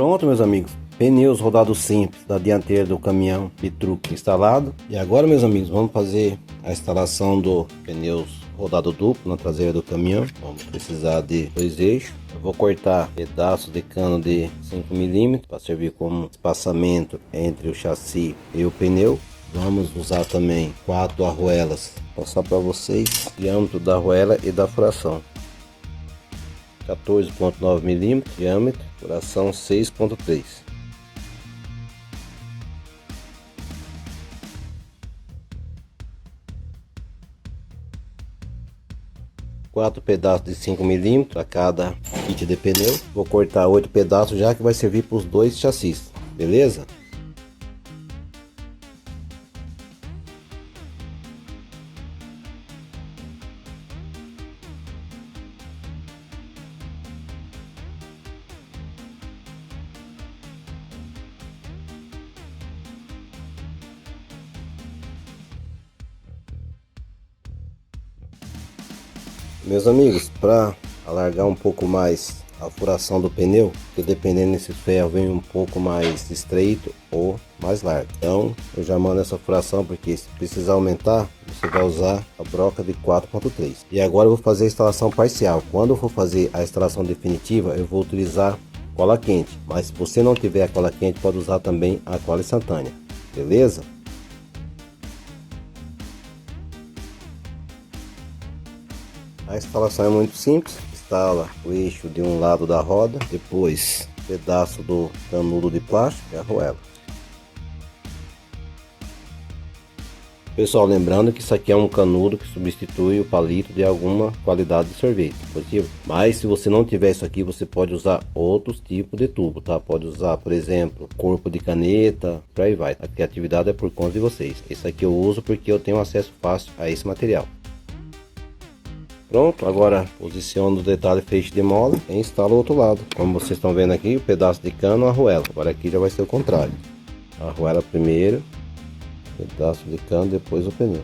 Pronto, meus amigos, pneus rodados simples da dianteira do caminhão Bitruc instalado. E agora, meus amigos, vamos fazer a instalação do pneus rodado duplo na traseira do caminhão. Vamos precisar de 2 eixos. Eu vou cortar pedaços de cano de 5 mm para servir como espaçamento entre o chassi e o pneu. Vamos usar também 4 arruelas. Vou passar para vocês o diâmetro da arruela e da furação. 14,9 mm diâmetro, furação 6,3. Quatro pedaços de 5 mm para cada kit de pneu. Vou cortar 8 pedaços já que vai servir para os 2 chassis, beleza? Meus amigos, para alargar um pouco mais a furação do pneu, que dependendo desse ferro vem um pouco mais estreito ou mais largo, então eu já mando essa furação, porque se precisar aumentar você vai usar a broca de 4,3. E agora eu vou fazer a instalação parcial. Quando eu for fazer a instalação definitiva eu vou utilizar cola quente, mas se você não tiver a cola quente pode usar também a cola instantânea, beleza? A instalação é muito simples. Instala o eixo de um lado da roda, depois pedaço do canudo de plástico e a arruela. Pessoal, lembrando que isso aqui é um canudo que substitui o palito de alguma qualidade de sorvete, positivo. Mas se você não tiver isso aqui, você pode usar outros tipos de tubo, tá? Pode usar, por exemplo, corpo de caneta, por aí vai. A criatividade é por conta de vocês. Esse aqui eu uso porque eu tenho acesso fácil a esse material. Pronto, agora posiciono o detalhe feixe de mola e instalo o outro lado. Como vocês estão vendo aqui, o pedaço de cano, a arruela. Agora aqui já vai ser o contrário. A arruela primeiro, pedaço de cano, depois o pneu.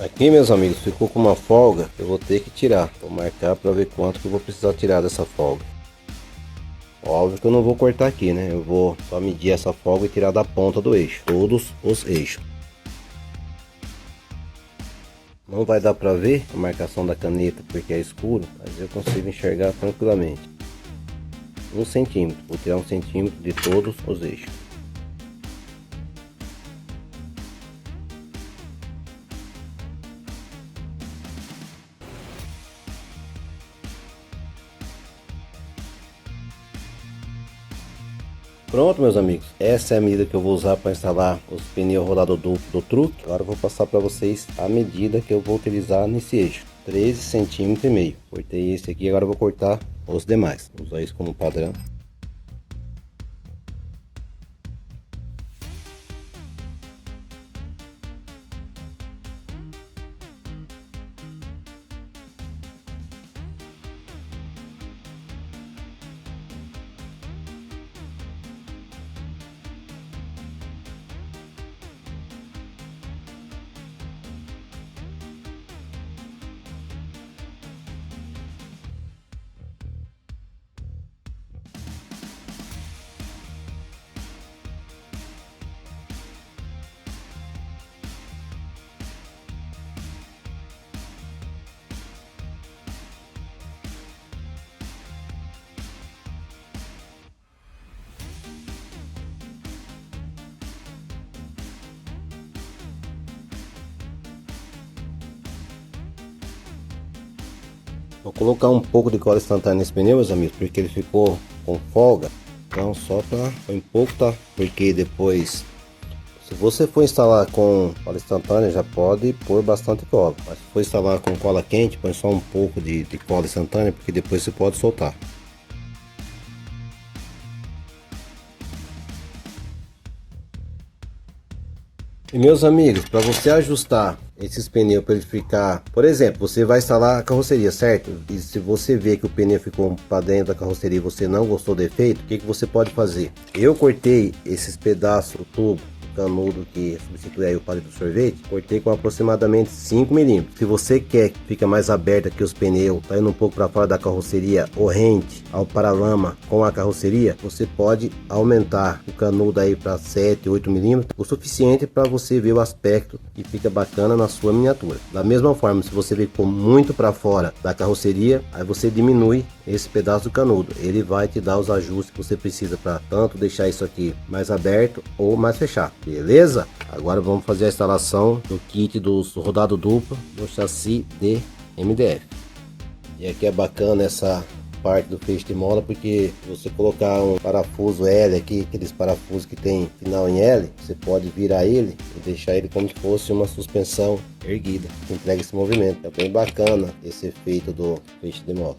Aqui, meus amigos, ficou com uma folga, eu vou ter que tirar. Vou marcar para ver quanto que eu vou precisar tirar dessa folga. Óbvio que eu não vou cortar aqui, né? Eu vou só medir essa folga e tirar da ponta do eixo, todos os eixos. Não vai dar para ver a marcação da caneta porque é escuro, mas eu consigo enxergar tranquilamente. 1 centímetro, vou tirar 1 centímetro de todos os eixos. Pronto, meus amigos, essa é a medida que eu vou usar para instalar os pneus rodado duplo do truque. Agora eu vou passar para vocês a medida que eu vou utilizar nesse eixo, 13,5 cm. Cortei esse aqui, agora eu vou cortar os demais. Vou usar isso como padrão. Vou colocar um pouco de cola instantânea nesse pneu, meus amigos, porque ele ficou com folga. Então só para um pouco, tá? Porque depois, se você for instalar com cola instantânea, já pode pôr bastante cola. Mas se for instalar com cola quente, põe só um pouco de cola instantânea, porque depois você pode soltar. E meus amigos, para você ajustar esses pneus para ele ficar, por exemplo, você vai instalar a carroceria, certo? E se você vê que o pneu ficou para dentro da carroceria e você não gostou do efeito, o que você pode fazer? Eu cortei esses pedaços do tubo canudo que substitui aí o palito do sorvete, cortei com aproximadamente 5 milímetros. Se você quer que fique mais aberto aqui os pneus, tá indo um pouco para fora da carroceria, ou rente ao paralama com a carroceria, você pode aumentar o canudo aí para 7, 8 milímetros, o suficiente para você ver o aspecto que fica bacana na sua miniatura. Da mesma forma, se você ficou muito para fora da carroceria, aí você diminui esse pedaço do canudo, ele vai te dar os ajustes que você precisa para tanto deixar isso aqui mais aberto ou mais fechado, beleza? Agora vamos fazer a instalação do kit dos rodado duplo do chassi de MDF. E aqui é bacana essa parte do feixe de mola, porque se você colocar um parafuso L aqui, aqueles parafusos que tem final em L, você pode virar ele e deixar ele como se fosse uma suspensão erguida, que entrega esse movimento. É bem bacana esse efeito do feixe de mola.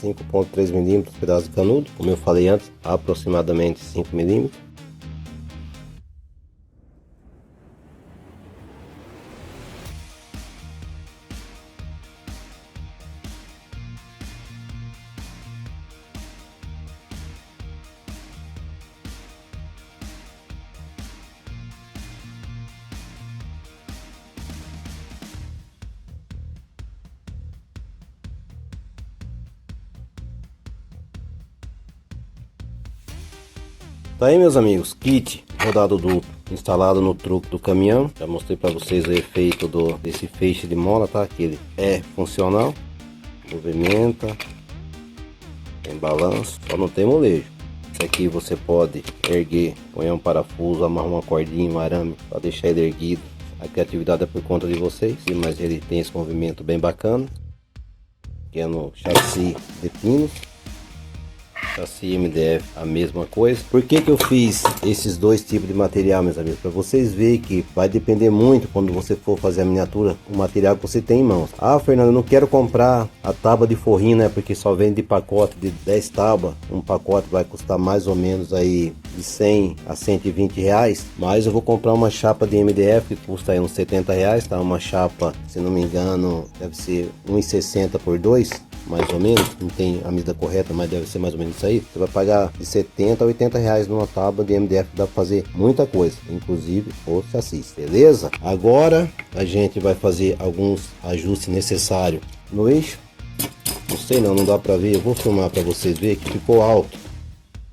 5,3 milímetros pedaço de canudo, como eu falei antes, aproximadamente 5 milímetros. Tá aí, meus amigos, kit rodado duplo instalado no truque do caminhão. Já mostrei para vocês o efeito desse feixe de mola, tá? Que ele é funcional, movimenta, tem balanço, só não tem molejo. Esse aqui você pode erguer, põe um parafuso, amarra uma cordinha, um arame para deixar ele erguido. A criatividade é por conta de vocês, mas ele tem esse movimento bem bacana, que é no chassi de pinos. Chassi MDF, a mesma coisa. Por que eu fiz esses dois tipos de material, meus amigos? Para vocês verem que vai depender muito, quando você for fazer a miniatura, o material que você tem em mãos. Ah, Fernando, eu não quero comprar a tábua de forrinho, né? Porque só vende de pacote de 10 tábuas. Um pacote vai custar mais ou menos aí de 100 a 120 reais. Mas eu vou comprar uma chapa de MDF que custa aí uns 70 reais, tá? Uma chapa, se não me engano, deve ser 1,60 por 2. Mais ou menos, não tem a medida correta, mas deve ser mais ou menos isso aí. Você vai pagar de 70 a 80 reais numa tábua de MDF, dá para fazer muita coisa, inclusive o chassi, beleza? Agora a gente vai fazer alguns ajustes necessários no eixo. Não sei não dá para ver, eu vou filmar para vocês verem que ficou alto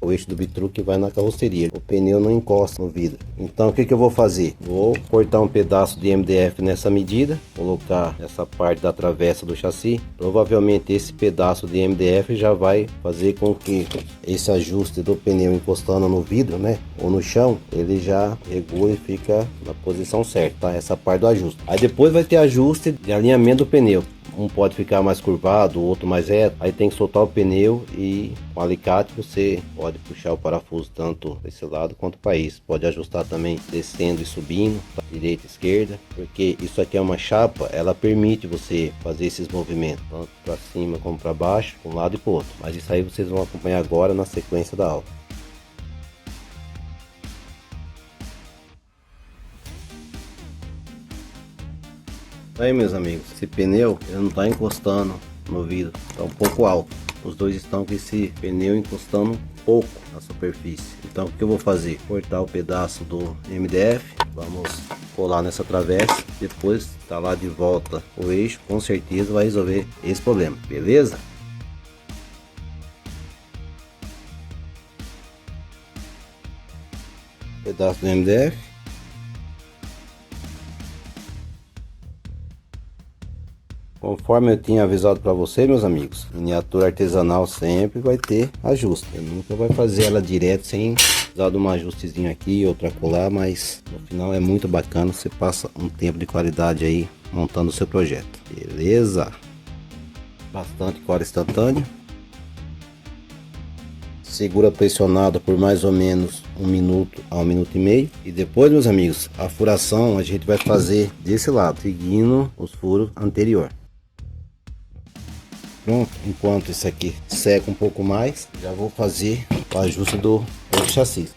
o eixo do bitruque, vai na carroceria, o pneu não encosta no vidro. Então o que eu vou fazer? Vou cortar um pedaço de MDF nessa medida, colocar essa parte da travessa do chassi. Provavelmente esse pedaço de MDF já vai fazer com que esse ajuste do pneu encostando no vidro, né, ou no chão, ele já regula e fica na posição certa, tá? Essa parte do ajuste. Aí depois vai ter ajuste de alinhamento do pneu. Um pode ficar mais curvado, o outro mais reto. Aí tem que soltar o pneu e com o alicate você pode puxar o parafuso tanto desse lado quanto para isso. Pode ajustar também descendo e subindo, tá? Direita e esquerda, porque isso aqui é uma chapa, ela permite você fazer esses movimentos tanto para cima como para baixo, para um lado e para o outro. Mas isso aí vocês vão acompanhar agora na sequência da aula. Aí, meus amigos, esse pneu ele não está encostando no vidro, está um pouco alto. Os dois estão com esse pneu encostando um pouco na superfície. Então o que eu vou fazer? Cortar o pedaço do MDF, vamos colar nessa travessa, depois instalar de volta o eixo, com certeza vai resolver esse problema, beleza? Pedaço do MDF. Conforme eu tinha avisado para vocês, meus amigos, miniatura artesanal sempre vai ter ajuste. Eu nunca vai fazer ela direto sem precisar de um ajustezinho aqui, outra colar, mas no final é muito bacana. Você passa um tempo de qualidade aí montando o seu projeto, beleza? Bastante cola instantânea. Segura pressionado por mais ou menos 1 minuto a 1 minuto e meio. E depois, meus amigos, a furação a gente vai fazer desse lado, seguindo os furos anterior. Pronto, enquanto isso aqui seca um pouco mais, já vou fazer o ajuste do chassi.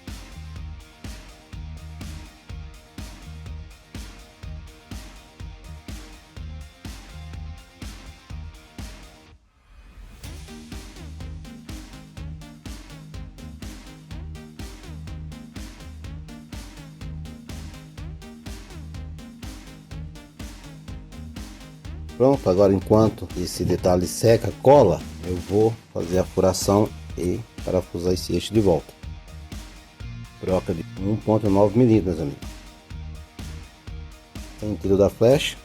Pronto, agora enquanto esse detalhe seca, cola, eu vou fazer a furação e parafusar esse eixo de volta. Broca de 1,9 mm, amigos. Sentido da flecha,